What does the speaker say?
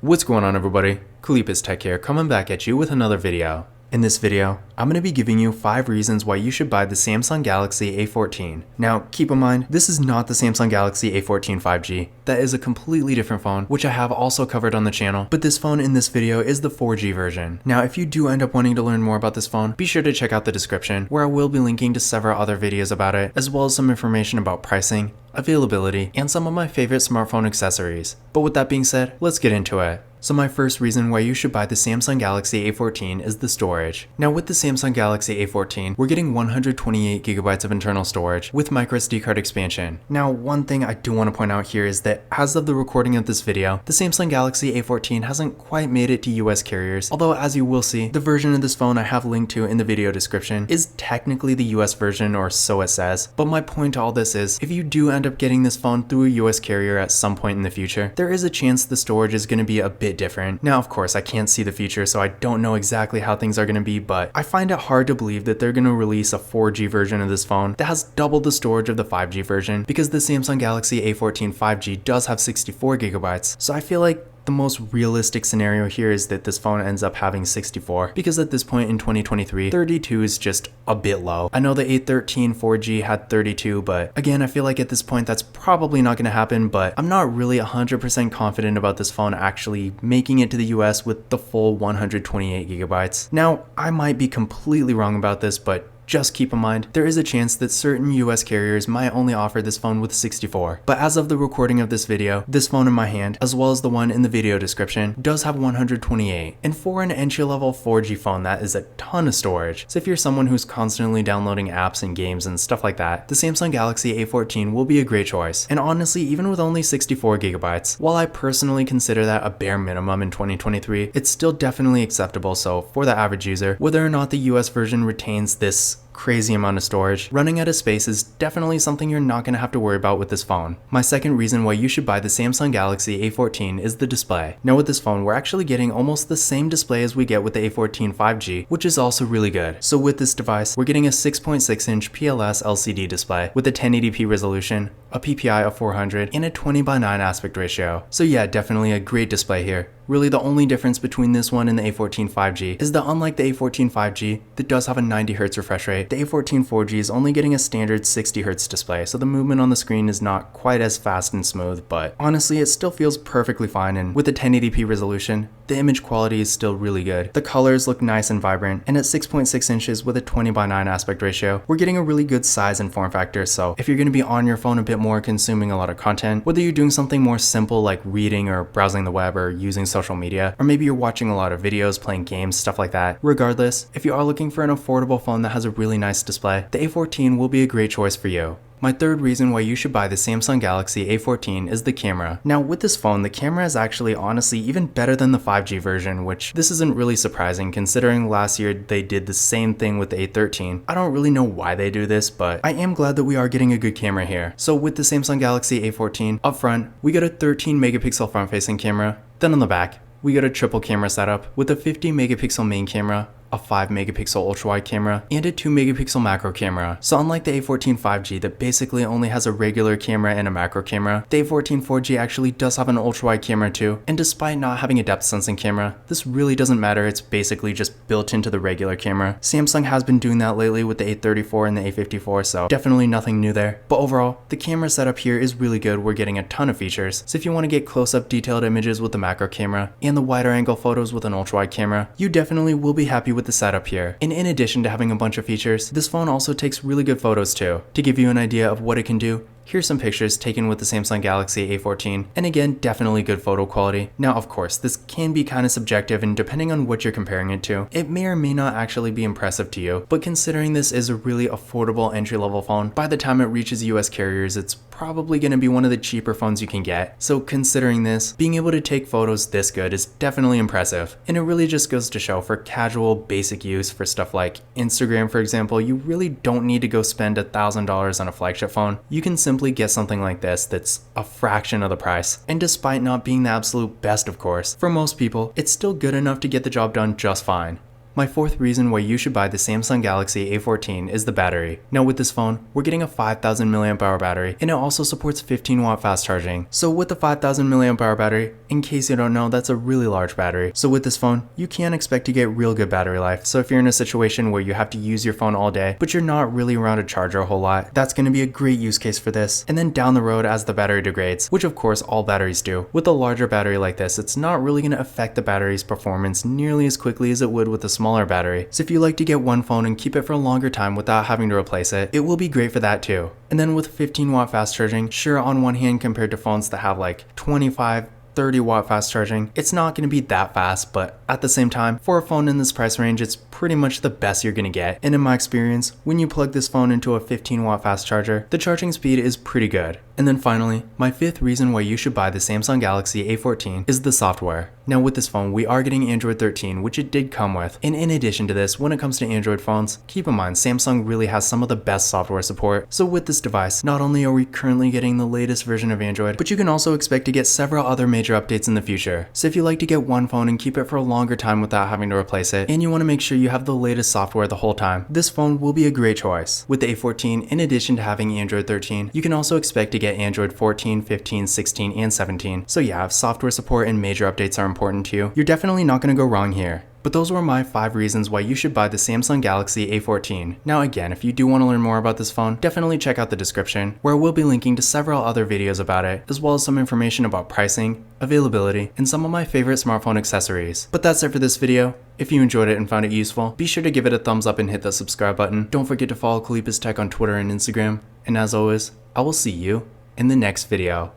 What's going on, everybody? Kalipis Tech here, coming back at you with another video. In this video, I'm going to be giving you 5 reasons why you should buy the Samsung Galaxy A14. Now, keep in mind, this is not the Samsung Galaxy A14 5G. That is a completely different phone, which I have also covered on the channel, but this phone in this video is the 4G version. Now, if you do end up wanting to learn more about this phone, be sure to check out the description, where I will be linking to several other videos about it, as well as some information about pricing, availability, and some of my favorite smartphone accessories. But with that being said, let's get into it. So my first reason why you should buy the Samsung Galaxy A14 is the storage. Now with the Samsung Galaxy A14, we're getting 128GB of internal storage with microSD card expansion. Now one thing I do want to point out here is that as of the recording of this video, the Samsung Galaxy A14 hasn't quite made it to US carriers, although as you will see, the version of this phone I have linked to in the video description is technically the US version, or so it says. But my point to all this is, if you do end up getting this phone through a US carrier at some point in the future, there is a chance the storage is going to be a bit different. Now of course I can't see the future, so I don't know exactly how things are going to be, but I find it hard to believe that they're going to release a 4G version of this phone that has double the storage of the 5G version, because the Samsung Galaxy A14 5G does have 64GB. So I feel like the most realistic scenario here is that this phone ends up having 64, because at this point in 2023, 32 is just a bit low. I know the A13 4G had 32, but again, I feel like at this point that's probably not going to happen, but I'm not really 100% confident about this phone actually making it to the US with the full 128GB. Now, I might be completely wrong about this, but just keep in mind, there is a chance that certain US carriers might only offer this phone with 64. But as of the recording of this video, this phone in my hand, as well as the one in the video description, does have 128. And for an entry-level 4G phone, that is a ton of storage. So if you're someone who's constantly downloading apps and games and stuff like that, the Samsung Galaxy A14 will be a great choice. And honestly, even with only 64GB, while I personally consider that a bare minimum in 2023, it's still definitely acceptable. So for the average user, whether or not the US version retains this crazy amount of storage, running out of space is definitely something you're not going to have to worry about with this phone. My second reason why you should buy the Samsung Galaxy A14 is the display. Now with this phone, we're actually getting almost the same display as we get with the A14 5G, which is also really good. So with this device, we're getting a 6.6-inch PLS LCD display with a 1080p resolution, a PPI of 400, and a 20:9 aspect ratio. So yeah, definitely a great display here. Really the only difference between this one and the A14 5G is that unlike the A14 5G that does have a 90Hz refresh rate, the A14 4G is only getting a standard 60Hz display, so the movement on the screen is not quite as fast and smooth, but honestly it still feels perfectly fine, and with a 1080p resolution, the image quality is still really good. The colors look nice and vibrant, and at 6.6 inches with a 20:9 aspect ratio, we're getting a really good size and form factor. So if you're going to be on your phone a bit more, consuming a lot of content, whether you're doing something more simple like reading or browsing the web or using social media, or maybe you're watching a lot of videos, playing games, stuff like that, regardless, if you are looking for an affordable phone that has a really nice display, the A14 will be a great choice for you. My third reason why you should buy the Samsung Galaxy A14 is the camera. Now with this phone, the camera is actually honestly even better than the 5G version, which this isn't really surprising considering last year they did the same thing with the A13. I don't really know why they do this, but I am glad that we are getting a good camera here. So with the Samsung Galaxy A14, up front, we got a 13 megapixel front facing camera, then on the back, we got a triple camera setup with a 50 megapixel main camera, a 5 megapixel ultra wide camera, and a 2 megapixel macro camera. So unlike the A14 5G that basically only has a regular camera and a macro camera, the A14 4G actually does have an ultra wide camera too, and despite not having a depth sensing camera, this really doesn't matter, it's basically just built into the regular camera. Samsung has been doing that lately with the A34 and the A54, so definitely nothing new there. But overall, the camera setup here is really good, we're getting a ton of features. So if you want to get close-up detailed images with the macro camera, and the wider angle photos with an ultra wide camera, you definitely will be happy with the setup here. And in addition to having a bunch of features, this phone also takes really good photos too. To give you an idea of what it can do, here's some pictures taken with the Samsung Galaxy A14, and again, definitely good photo quality. Now of course, this can be kind of subjective, and depending on what you're comparing it to, it may or may not actually be impressive to you, but considering this is a really affordable entry-level phone, by the time it reaches US carriers, it's probably going to be one of the cheaper phones you can get. So considering this, being able to take photos this good is definitely impressive. And it really just goes to show for casual, basic use for stuff like Instagram, for example, you really don't need to go spend $1,000 on a flagship phone. You can simply get something like this that's a fraction of the price. And despite not being the absolute best, of course, for most people, it's still good enough to get the job done just fine. My fourth reason why you should buy the Samsung Galaxy A14 is the battery. Now with this phone, we're getting a 5000 mAh battery, and it also supports 15 watt fast charging. So with the 5000 mAh battery, in case you don't know, that's a really large battery. So with this phone, you can expect to get real good battery life. So if you're in a situation where you have to use your phone all day, but you're not really around a charger a whole lot, that's going to be a great use case for this. And then down the road, as the battery degrades, which of course all batteries do, with a larger battery like this, it's not really going to affect the battery's performance nearly as quickly as it would with a smaller battery. So if you like to get one phone and keep it for a longer time without having to replace it, it will be great for that too. And then with 15 watt fast charging, sure, on one hand, compared to phones that have like 25, 30 watt fast charging, it's not going to be that fast, but at the same time, for a phone in this price range, it's pretty much the best you're going to get. And in my experience, when you plug this phone into a 15 watt fast charger, the charging speed is pretty good. And then finally, my fifth reason why you should buy the Samsung Galaxy A14 is the software. Now with this phone, we are getting Android 13, which it did come with. And in addition to this, when it comes to Android phones, keep in mind, Samsung really has some of the best software support. So with this device, not only are we currently getting the latest version of Android, but you can also expect to get several other major updates in the future. So if you like to get one phone and keep it for a longer time without having to replace it, and you want to make sure you have the latest software the whole time, this phone will be a great choice. With the A14, in addition to having Android 13, you can also expect to get Android 14, 15, 16, and 17. So yeah, if software support and major updates are important to you, you're definitely not going to go wrong here. But those were my 5 reasons why you should buy the Samsung Galaxy A14. Now again, if you do want to learn more about this phone, definitely check out the description, where we'll be linking to several other videos about it, as well as some information about pricing, availability, and some of my favorite smartphone accessories. But that's it for this video. If you enjoyed it and found it useful, be sure to give it a thumbs up and hit the subscribe button. Don't forget to follow Kalipis Tech on Twitter and Instagram. And as always, I will see you in the next video.